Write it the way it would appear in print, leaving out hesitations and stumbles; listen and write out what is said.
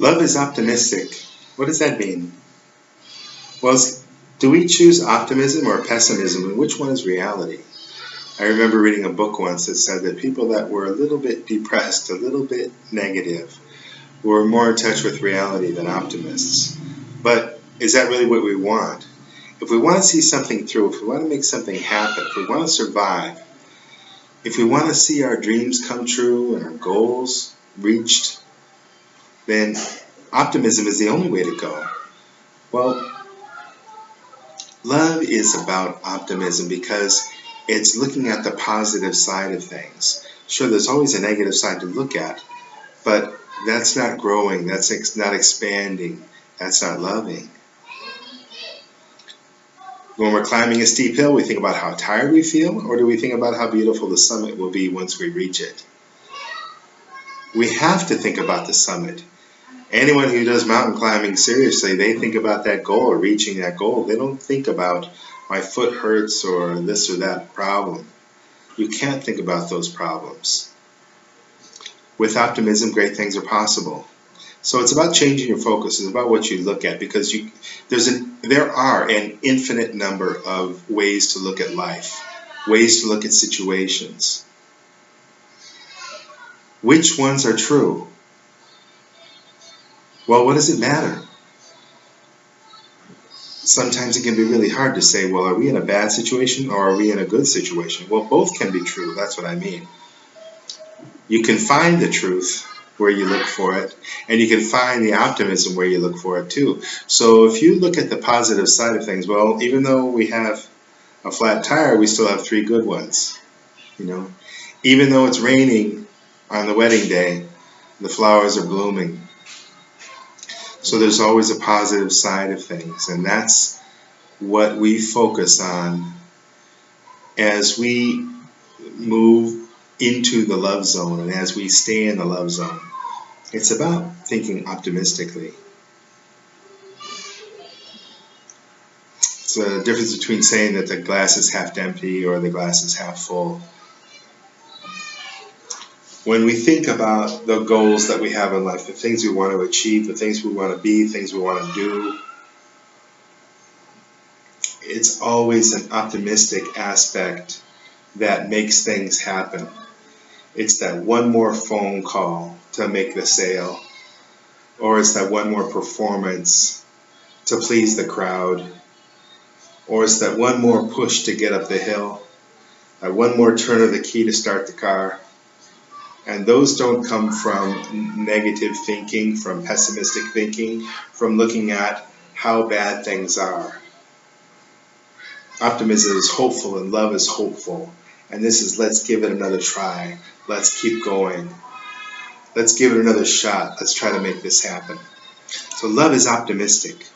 Love is optimistic. What does that mean? Well, do we choose optimism or pessimism, and which one is reality? I remember reading a book once that said that people that were a little bit depressed, a little bit negative, were more in touch with reality than optimists. But is that really what we want? If we want to see something through, if we want to make something happen, if we want to survive, if we want to see our dreams come true and our goals reached, then optimism is the only way to go. Well, love is about optimism because it's looking at the positive side of things. Sure, there's always a negative side to look at, but that's not growing, that's not expanding, that's not loving. When we're climbing a steep hill, we think about how tired we feel, or do we think about how beautiful the summit will be once we reach it? We have to think about the summit. Anyone who does mountain climbing seriously, they think about that goal or reaching that goal. They don't think about my foot hurts or this or that problem. You can't think about those problems. With optimism, great things are possible. So it's about changing your focus. It's about what you look at, because there are an infinite number of ways to look at life, ways to look at situations. Which ones are true? Well, what does it matter? Sometimes it can be really hard to say, well, are we in a bad situation or are we in a good situation? Well, both can be true. That's what I mean. You can find the truth where you look for it, and you can find the optimism where you look for it too. So if you look at the positive side of things, well, even though we have a flat tire, we still have 3 good ones. Even though it's raining on the wedding day, the flowers are blooming. So there's always a positive side of things, and that's what we focus on as we move into the love zone and as we stay in the love zone. It's about thinking optimistically. It's a difference between saying that the glass is half empty or the glass is half full. When we think about the goals that we have in life, the things we want to achieve, the things we want to be, things we want to do, it's always an optimistic aspect that makes things happen. It's that one more phone call to make the sale, or it's that one more performance to please the crowd, or it's that one more push to get up the hill, that one more turn of the key to start the car. And those don't come from negative thinking, from pessimistic thinking, from looking at how bad things are. Optimism is hopeful and love is hopeful. And this is, let's give it another try. Let's keep going. Let's give it another shot. Let's try to make this happen. So love is optimistic.